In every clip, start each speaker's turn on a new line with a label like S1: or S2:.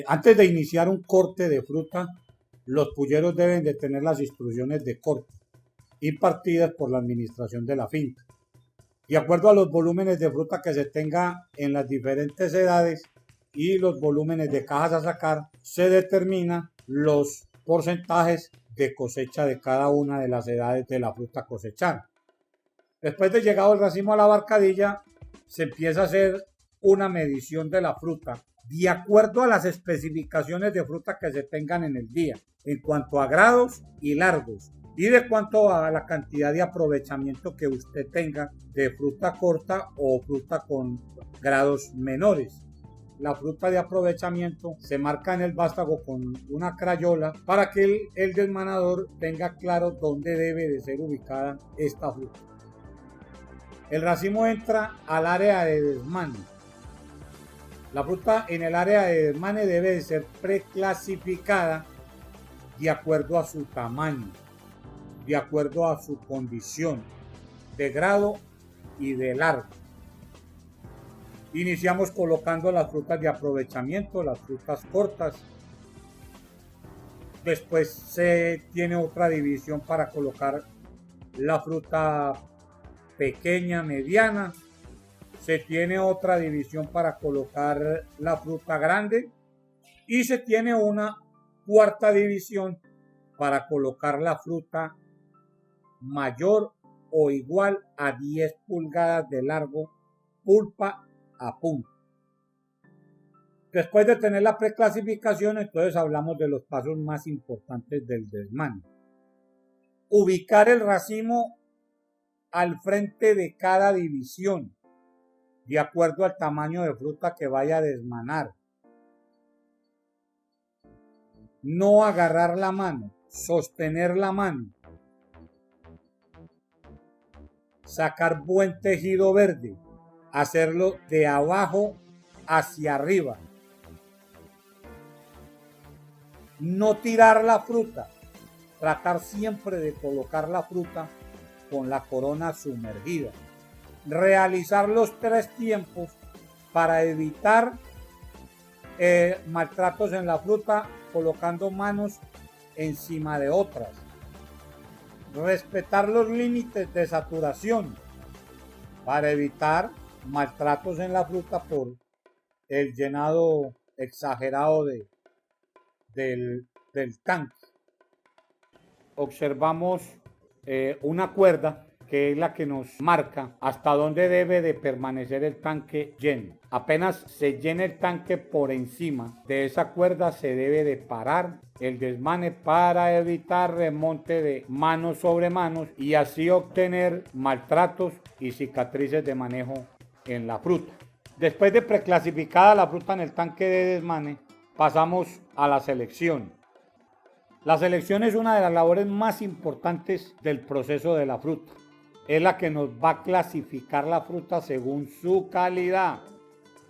S1: Antes de iniciar un corte de fruta, los pulleros deben de tener las instrucciones de corte impartidas por la administración de la finca. De acuerdo a los volúmenes de fruta que se tenga en las diferentes edades y los volúmenes de cajas a sacar, se determinan los porcentajes de cosecha de cada una de las edades de la fruta cosechar. Después de llegado el racimo a la barcadilla, se empieza a hacer una medición de la fruta de acuerdo a las especificaciones de fruta que se tengan en el día, en cuanto a grados y largos, y de cuanto a la cantidad de aprovechamiento que usted tenga de fruta corta o fruta con grados menores. La fruta de aprovechamiento se marca en el vástago con una crayola para que el desmanador tenga claro dónde debe de ser ubicada esta fruta. El racimo entra al área de desmane. La fruta en el área de desmane debe de ser preclasificada de acuerdo a su tamaño, de acuerdo a su condición de grado y de largo. Iniciamos colocando las frutas de aprovechamiento, las frutas cortas. Después se tiene otra división para colocar la fruta pequeña, mediana. Se tiene otra división para colocar la fruta grande y se tiene una cuarta división para colocar la fruta mayor o igual a 10 pulgadas de largo, pulpa a punta. Después de tener la preclasificación, entonces hablamos de los pasos más importantes del desmane. Ubicar el racimo al frente de cada división, de acuerdo al tamaño de fruta que vaya a desmanar. No agarrar la mano, sostener la mano. Sacar buen tejido verde, hacerlo de abajo hacia arriba. No tirar la fruta, tratar siempre de colocar la fruta con la corona sumergida. Realizar los 3 tiempos para evitar maltratos en la fruta colocando manos encima de otras. Respetar los límites de saturación para evitar maltratos en la fruta por el llenado exagerado del tanque. Observamos una cuerda que es la que nos marca hasta dónde debe de permanecer el tanque lleno. Apenas se llene el tanque por encima de esa cuerda, se debe de parar el desmane para evitar remonte de manos sobre manos y así obtener maltratos y cicatrices de manejo en la fruta. Después de preclasificada la fruta en el tanque de desmane, pasamos a la selección. La selección es una de las labores más importantes del proceso de la fruta. Es la que nos va a clasificar la fruta según su calidad.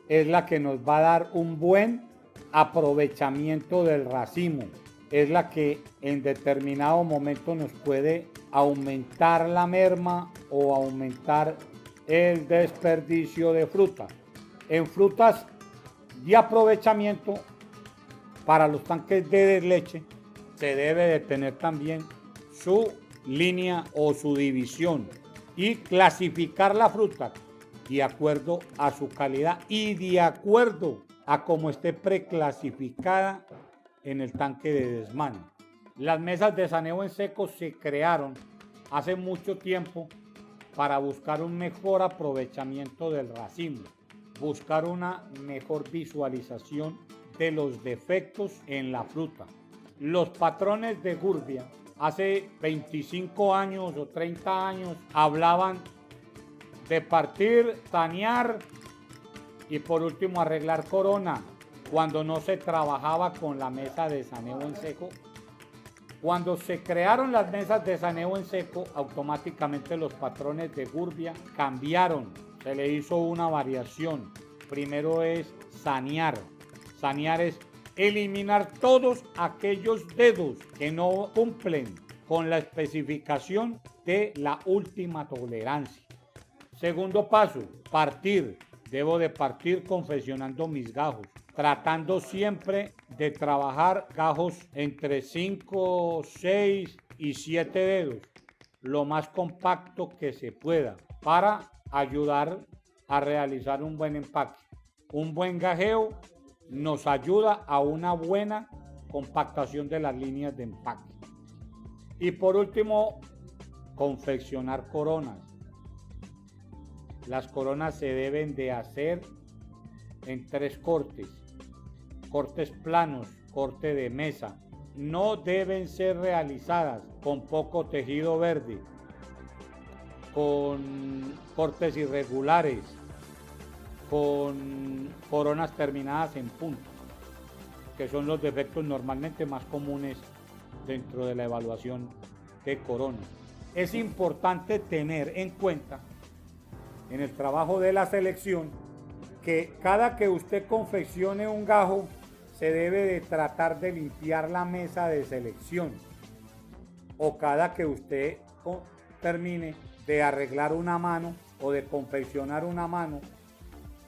S1: Es la que nos va a dar un buen aprovechamiento del racimo. Es la que en determinado momento nos puede aumentar la merma o aumentar el desperdicio de fruta. En frutas de aprovechamiento para los tanques de leche se debe de tener también su línea o su división y clasificar la fruta de acuerdo a su calidad y de acuerdo a cómo esté preclasificada en el tanque de desmane. Las mesas de saneo en seco se crearon hace mucho tiempo para buscar un mejor aprovechamiento del racimo, buscar una mejor visualización de los defectos en la fruta. Los patrones de Gurbia hace 25 años o 30 años hablaban de partir, sanear y por último arreglar corona cuando no se trabajaba con la mesa de saneo en seco. Cuando se crearon las mesas de saneo en seco, automáticamente los patrones de Gurbia cambiaron. Se le hizo una variación. Primero es sanear. Sanear es eliminar todos aquellos dedos que no cumplen con la especificación de la última tolerancia. Segundo paso, partir. Debo de partir confeccionando mis gajos. tratando siempre de trabajar gajos entre 5, 6 y 7 dedos, lo más compacto que se pueda, para ayudar a realizar un buen empaque. Un buen gajeo nos ayuda a una buena compactación de las líneas de empaque. Y por último, confeccionar coronas. Las coronas se deben de hacer en 3 cortes. Cortes planos, corte de mesa. No deben ser realizadas con poco tejido verde, con cortes irregulares, con coronas terminadas en punta, que son los defectos normalmente más comunes dentro de la evaluación de coronas. Es importante tener en cuenta en el trabajo de la selección que cada que usted confeccione un gajo se debe de tratar de limpiar la mesa de selección, o cada que usted termine de arreglar una mano o de confeccionar una mano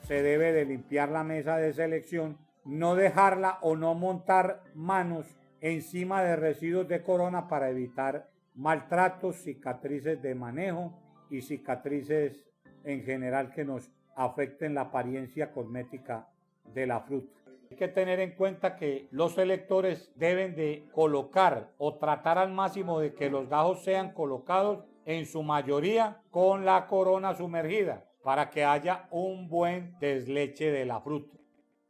S1: se debe de limpiar la mesa de selección, no dejarla o no montar manos encima de residuos de corona para evitar maltratos, cicatrices de manejo y cicatrices en general que nos afecten la apariencia cosmética de la fruta. Hay que tener en cuenta que los selectores deben de colocar o tratar al máximo de que los gajos sean colocados en su mayoría con la corona sumergida para que haya un buen desleche de la fruta.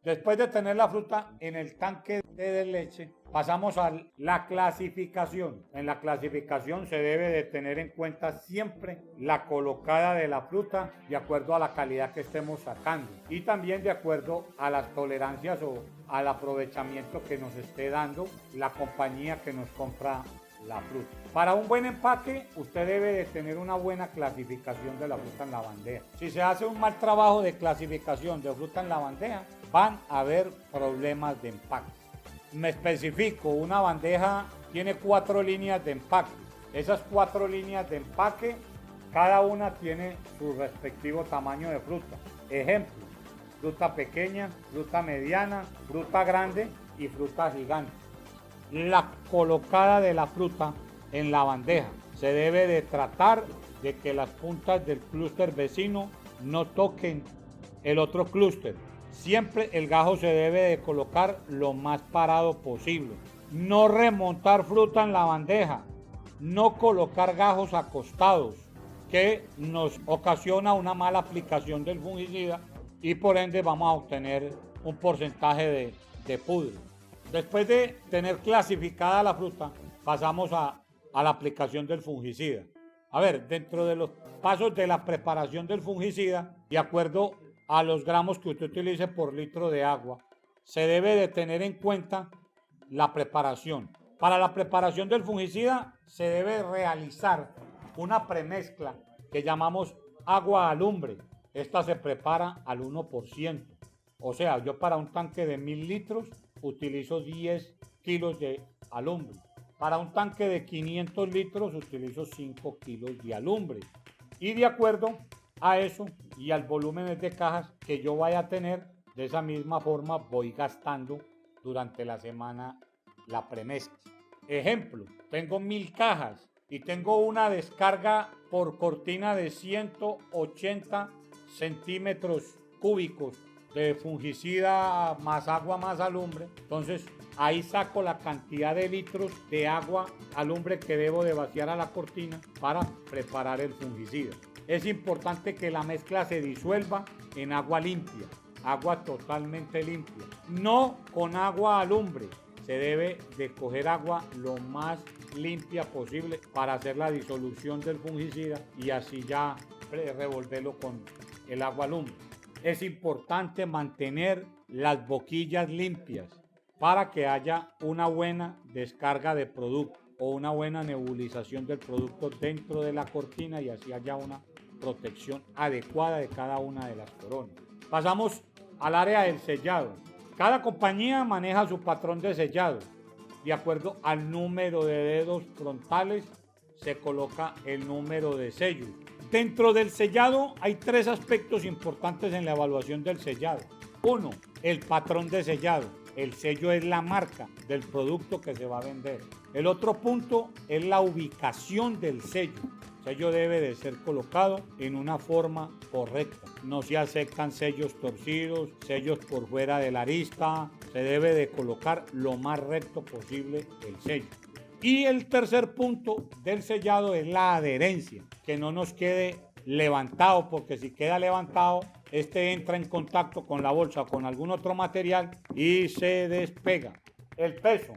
S1: Después de tener la fruta en el tanque de desleche, pasamos a la clasificación. En la clasificación se debe de tener en cuenta siempre la colocada de la fruta de acuerdo a la calidad que estemos sacando y también de acuerdo a las tolerancias o al aprovechamiento que nos esté dando la compañía que nos compra la fruta. Para un buen empaque, usted debe de tener una buena clasificación de la fruta en la bandeja. Si se hace un mal trabajo de clasificación de fruta en la bandeja, van a haber problemas de empaque. Me especifico, una bandeja tiene 4 líneas de empaque. Esas 4 líneas de empaque, cada una tiene su respectivo tamaño de fruta. Ejemplo, fruta pequeña, fruta mediana, fruta grande y fruta gigante. La colocada de la fruta en la bandeja se debe de tratar de que las puntas del clúster vecino no toquen el otro clúster. Siempre el gajo se debe de colocar lo más parado posible. No remontar fruta en la bandeja. No colocar gajos acostados, que nos ocasiona una mala aplicación del fungicida y por ende vamos a obtener un porcentaje de pudre. Después de tener clasificada la fruta, pasamos a la aplicación del fungicida. A ver, dentro de los pasos de la preparación del fungicida, de acuerdo a los gramos que usted utilice por litro de agua, se debe de tener en cuenta la preparación. Para la preparación del fungicida se debe realizar una premezcla que llamamos agua alumbre. Esta se prepara al 1%. O sea, yo para un tanque de 1000 litros utilizo 10 kilos de alumbre. Para un tanque de 500 litros utilizo 5 kilos de alumbre. Y de acuerdo a eso y al volumen de cajas que yo vaya a tener, de esa misma forma voy gastando durante la semana la premezcla. Ejemplo, tengo 1000 cajas y tengo una descarga por cortina de 180 centímetros cúbicos de fungicida más agua más alumbre. Entonces ahí saco la cantidad de litros de agua alumbre que debo de vaciar a la cortina para preparar el fungicida. Es importante que la mezcla se disuelva en agua limpia, agua totalmente limpia, no con agua alumbre. Se debe de coger agua lo más limpia posible para hacer la disolución del fungicida y así ya revolverlo con el agua alumbre. Es importante mantener las boquillas limpias para que haya una buena descarga de producto o una buena nebulización del producto dentro de la cortina y así haya una protección adecuada de cada una de las coronas. Pasamos al área del sellado. Cada compañía maneja su patrón de sellado. De acuerdo al número de dedos frontales se coloca el número de sellos. Dentro del sellado hay 3 aspectos importantes en la evaluación del sellado. Uno, el patrón de sellado. El sello es la marca del producto que se va a vender. El otro punto es la ubicación del sello. El sello debe de ser colocado en una forma correcta. No se aceptan sellos torcidos, sellos por fuera de la arista. Se debe de colocar lo más recto posible el sello. Y el tercer punto del sellado es la adherencia, que no nos quede levantado, porque si queda levantado, este entra en contacto con la bolsa o con algún otro material y se despega. El peso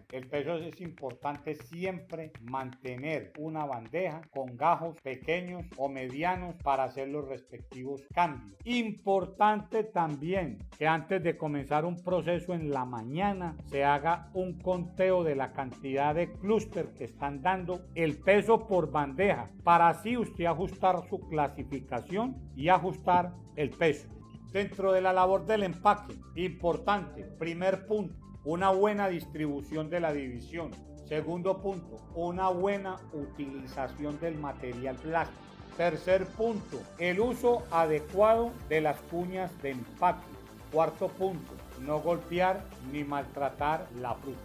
S1: es importante siempre mantener una bandeja con gajos pequeños o medianos para hacer los respectivos cambios. Importante también que antes de comenzar un proceso en la mañana se haga un conteo de la cantidad de clúster que están dando, el peso por bandeja, para así usted ajustar su clasificación y ajustar el peso. Dentro de la labor del empaque, importante, primer punto, una buena distribución de la división. Segundo punto, una buena utilización del material plástico. Tercer punto, el uso adecuado de las cuñas de empaque. Cuarto punto, no golpear ni maltratar la fruta.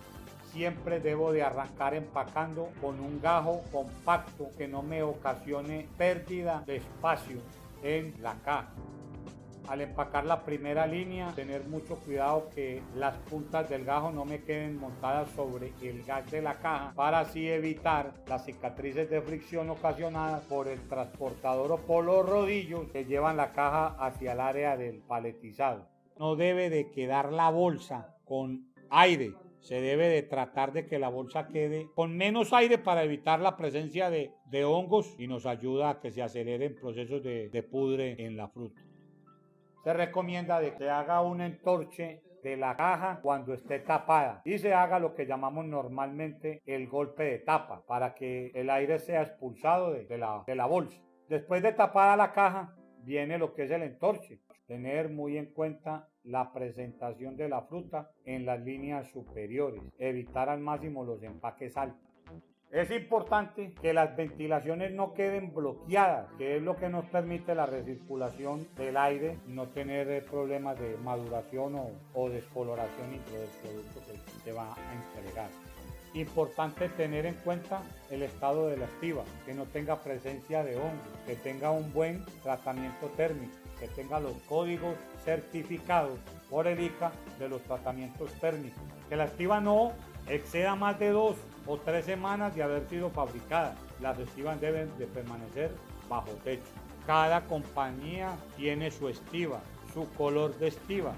S1: Siempre debo de arrancar empacando con un gajo compacto que no me ocasione pérdida de espacio en la caja. Al empacar la primera línea, tener mucho cuidado que las puntas del gajo no me queden montadas sobre el gas de la caja, para así evitar las cicatrices de fricción ocasionadas por el transportador o por los rodillos que llevan la caja hacia el área del paletizado. No debe de quedar la bolsa con aire. Se debe de tratar de que la bolsa quede con menos aire para evitar la presencia de hongos y nos ayuda a que se aceleren procesos de pudre en la fruta. Se recomienda de que se haga un entorche de la caja cuando esté tapada y se haga lo que llamamos normalmente el golpe de tapa para que el aire sea expulsado de la bolsa. Después de tapada la caja viene lo que es el entorche. Tener muy en cuenta la presentación de la fruta en las líneas superiores. Evitar al máximo los empaques altos. Es importante que las ventilaciones no queden bloqueadas, que es lo que nos permite la recirculación del aire, no tener problemas de maduración o descoloración dentro del producto que se va a entregar. Importante tener en cuenta el estado de la estiva, que no tenga presencia de hongos, que tenga un buen tratamiento térmico, que tenga los códigos certificados por el ICA de los tratamientos térmicos, que la estiva no exceda más de 2 o 3 semanas de haber sido fabricada. Las estivas deben de permanecer bajo techo. Cada compañía tiene su estiva, su color de estiva.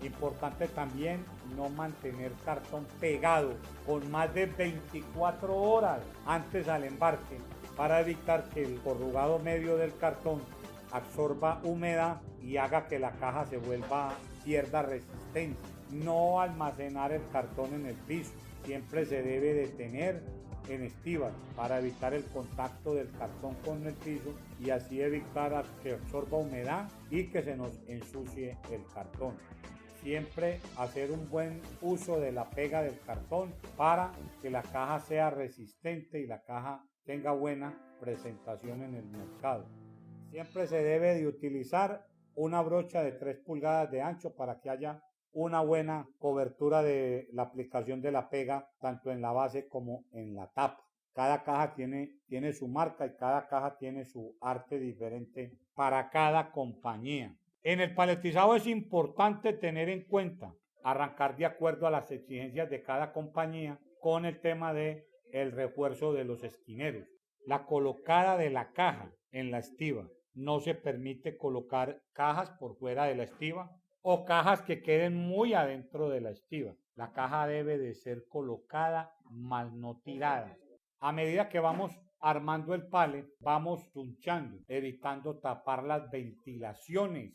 S1: Importante también no mantener cartón pegado con más de 24 horas antes al embarque, para evitar que el corrugado medio del cartón absorba humedad y haga que la caja pierda resistencia. No almacenar el cartón en el piso. Siempre se debe de tener en estivas para evitar el contacto del cartón con el piso y así evitar que absorba humedad y que se nos ensucie el cartón. Siempre hacer un buen uso de la pega del cartón para que la caja sea resistente y la caja tenga buena presentación en el mercado. Siempre se debe de utilizar una brocha de 3 pulgadas de ancho para que haya una buena cobertura de la aplicación de la pega tanto en la base como en la tapa. Cada caja tiene su marca y cada caja tiene su arte diferente para cada compañía. En el paletizado es importante tener en cuenta arrancar de acuerdo a las exigencias de cada compañía con el tema de el refuerzo de los esquineros. La colocada de la caja en la estiva. No se permite colocar cajas por fuera de la estiva o cajas que queden muy adentro de la estiva. La caja debe de ser colocada más no tirada. A medida que vamos armando el palet, vamos tunchando, evitando tapar las ventilaciones